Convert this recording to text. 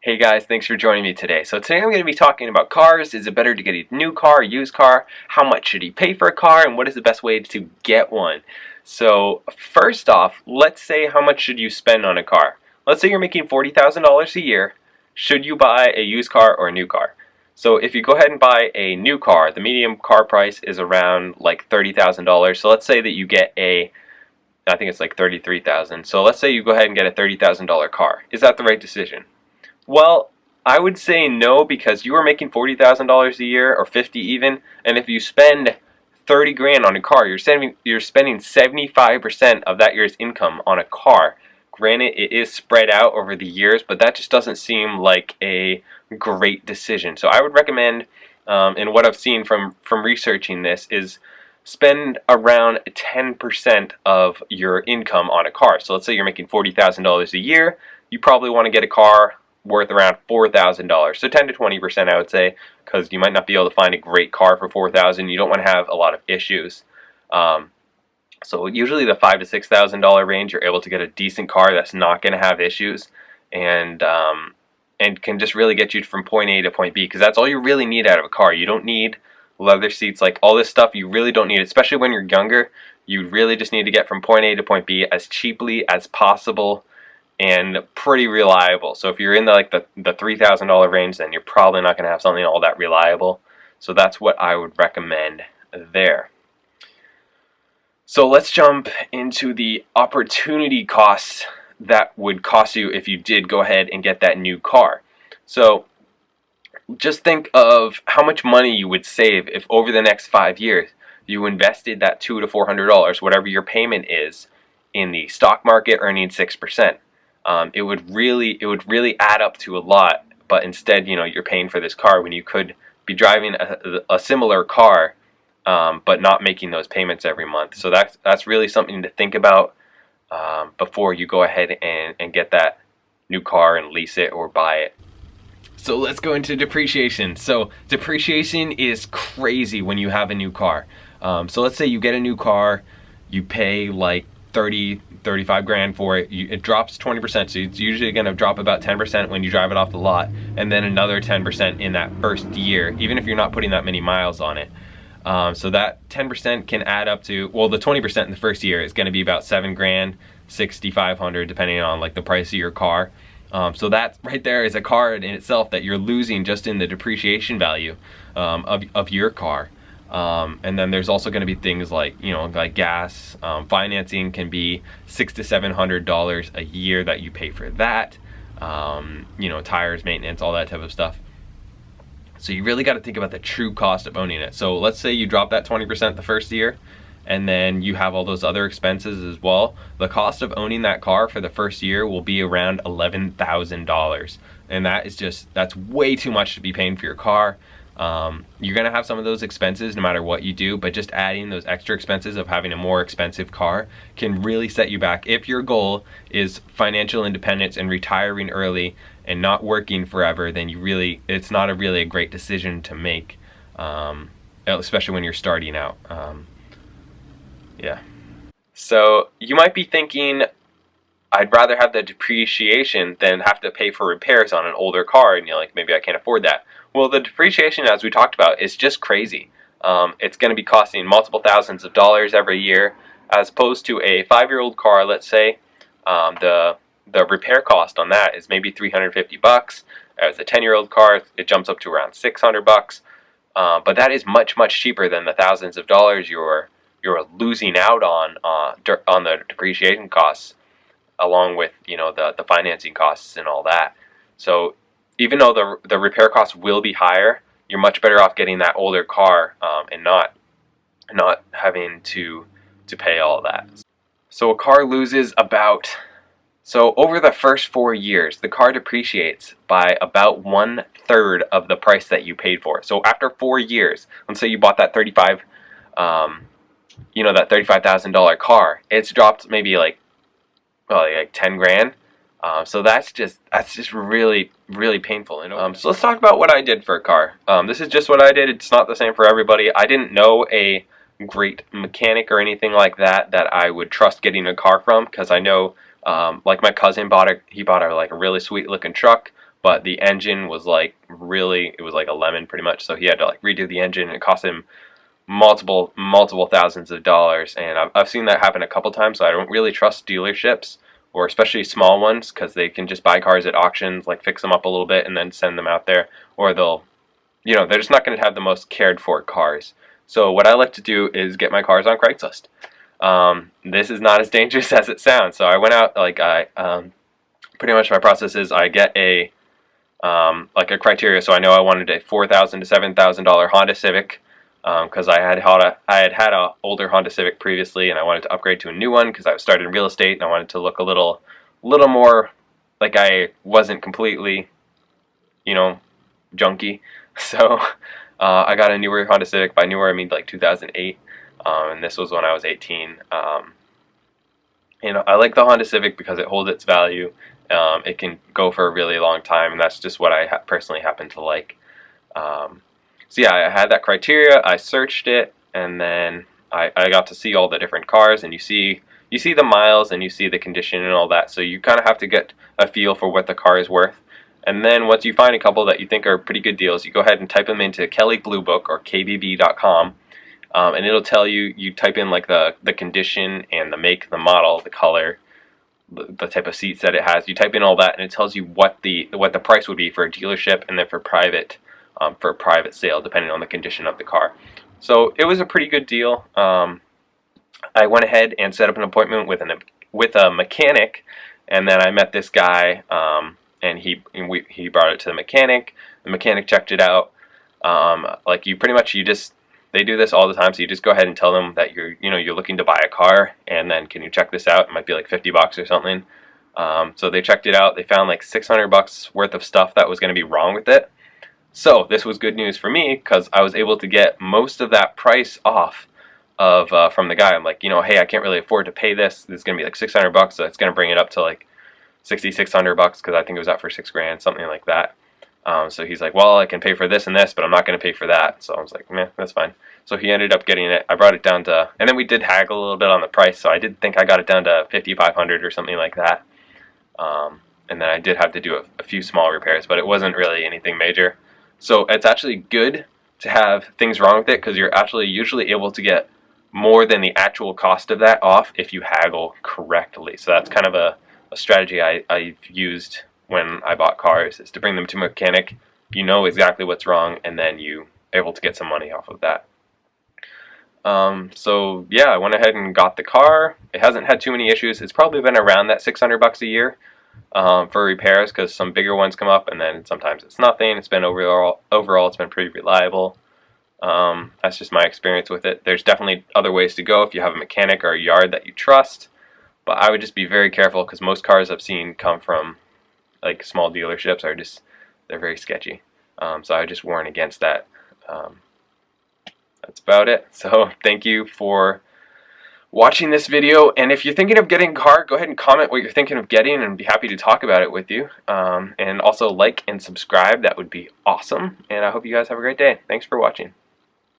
Hey guys, thanks for joining me today. So today I'm going to be talking about cars. Is it better to get a new car, a used car? How much should you pay for a car? And what is the best way to get one? So first off, let's say how much should you spend on a car? Let's say you're making $40,000 a year. Should you buy a used car or a new car? So if you go ahead and buy a new car, the median car price is around like $30,000. So let's say that you get I think it's like $33,000. So let's say you go ahead and get a $30,000 car. Is that the right decision? Well, I would say no, because you are making $40,000 a year, or 50 even, and if you spend 30 grand on a car, you're spending 75% of that year's income on a car. Granted, it is spread out over the years, but that just doesn't seem like a great decision. So I would recommend, and what I've seen from researching this, is spend around 10% of your income on a car. So let's say you're making $40,000 a year, you probably want to get a car worth around $4,000. So 10 to 20% I would say, because you might not be able to find a great car for $4,000. You don't want to have a lot of issues. So usually the $5,000 to $6,000 range, you're able to get a decent car that's not going to have issues, and can just really get you from point A to point B, because that's all you really need out of a car. You don't need leather seats, like all this stuff you really don't need, especially when you're younger. You really just need to get from point A to point B as cheaply as possible and pretty reliable. So if you're in the $3,000 range, then you're probably not going to have something all that reliable. So that's what I would recommend there. So let's jump into the opportunity costs that would cost you if you did go ahead and get that new car. So just think of how much money you would save if over the next 5 years you invested that $200 to $400, whatever your payment is, in the stock market, earning 6%. It would really add up to a lot, but instead, you're paying for this car when you could be driving a similar car, but not making those payments every month. So that's really something to think about before you go ahead and get that new car and lease it or buy it. So let's go into depreciation. So depreciation is crazy when you have a new car. So let's say you get a new car, you pay like 35 grand for it. It drops 20%, so it's usually going to drop about 10% when you drive it off the lot, and then another 10% in that first year, even if you're not putting that many miles on it. So that 10% can add up to, well, the 20% in the first year is going to be about 7 grand, 6,500, depending on like the price of your car. So that right there is a car in itself that you're losing just in the depreciation value of your car. And then there's also going to be things like, like gas. Financing can be $600 to $700 a year that you pay for that. Tires, maintenance, all that type of stuff. So you really got to think about the true cost of owning it. So let's say you drop that 20% the first year, and then you have all those other expenses as well. The cost of owning that car for the first year will be around $11,000, and that's way too much to be paying for your car. You're going to have some of those expenses no matter what you do, but just adding those extra expenses of having a more expensive car can really set you back. If your goal is financial independence and retiring early and not working forever, then it's not really a great decision to make, especially when you're starting out. Yeah. So you might be thinking, I'd rather have the depreciation than have to pay for repairs on an older car, and maybe I can't afford that. Well, the depreciation, as we talked about, is just crazy. It's going to be costing multiple thousands of dollars every year, as opposed to a 5-year-old car. Let's say the repair cost on that is maybe $350. As a 10-year-old car, it jumps up to around $600. But that is much cheaper than the thousands of dollars you're losing out on the depreciation costs, along with the financing costs and all that. So even though the repair costs will be higher, you're much better off getting that older car and not having to pay all of that. So a car loses over the first 4 years, the car depreciates by about 1/3 of the price that you paid for it. So after 4 years, let's say you bought that $35,000 car, it's dropped maybe like 10 grand. So that's just really painful. So let's talk about what I did for a car. This is just what I did. It's not the same for everybody. I didn't know a great mechanic or anything like that I would trust getting a car from, because I know like my cousin bought a really sweet looking truck, but the engine was like really, it was like a lemon pretty much. So he had to like redo the engine, and it cost him multiple thousands of dollars. And I've seen that happen a couple times. So I don't really trust dealerships, or especially small ones, because they can just buy cars at auctions, like fix them up a little bit and then send them out there, or they'll, you know, they're just not going to have the most cared for cars. So what I like to do is get my cars on Craigslist. This is not as dangerous as it sounds. So I went out, like pretty much my process is I get a like a criteria. So I know I wanted a $4,000 to $7,000 Honda Civic, because I had had a older Honda Civic previously, and I wanted to upgrade to a new one because I was started in real estate, and I wanted to look a little more like I wasn't completely, you know, junky. So I got a newer Honda Civic. By newer, I mean like 2008, and this was when I was 18. You know, I like the Honda Civic because it holds its value. It can go for a really long time, and that's just what I personally happen to like. So yeah, I had that criteria. I searched it, and then I got to see all the different cars, and you see the miles, and you see the condition and all that. So you kind of have to get a feel for what the car is worth. And then once you find a couple that you think are pretty good deals, you go ahead and type them into Kelley Blue Book or KBB.com, and it'll tell you. You type in like the condition and the make, the model, the color, the type of seats that it has. You type in all that, and it tells you what the price would be for a dealership, and then for private sale, depending on the condition of the car. So it was a pretty good deal. I went ahead and set up an appointment with a mechanic, and then I met this guy, and he brought it to the mechanic. The mechanic checked it out. Like they do this all the time. So you just go ahead and tell them that you're looking to buy a car, and then can you check this out? It might be like $50 or something. So they checked it out. They found like $600 worth of stuff that was going to be wrong with it. So this was good news for me, because I was able to get most of that price off of from the guy. I'm like, hey, I can't really afford to pay this. This is going to be like $600, so it's going to bring it up to like $6,600, because I think it was out for $6,000, something like that. So he's like, well, I can pay for this and this, but I'm not going to pay for that. So I was like, meh, that's fine. So he ended up getting it. I brought it down to, and then we did haggle a little bit on the price. So I did think I got it down to $5,500 or something like that. And then I did have to do a few small repairs, but it wasn't really anything major. So it's actually good to have things wrong with it, because you're actually usually able to get more than the actual cost of that off if you haggle correctly. So that's kind of a strategy I've used when I bought cars, is to bring them to a mechanic. You know exactly what's wrong, and then you able to get some money off of that. So yeah, I went ahead and got the car. It hasn't had too many issues. It's probably been around that $600 a year for repairs, because some bigger ones come up, and then sometimes it's nothing. It's been overall it's been pretty reliable. That's just my experience with it. There's definitely other ways to go if you have a mechanic or a yard that you trust, but I would just be very careful, because most cars I've seen come from like small dealerships they're very sketchy. So I just warn against that. That's about it. So thank you for watching this video, and if you're thinking of getting a car, go ahead and comment what you're thinking of getting, and be happy to talk about it with you. And also like and subscribe. That would be awesome, and I hope you guys have a great day. Thanks for watching.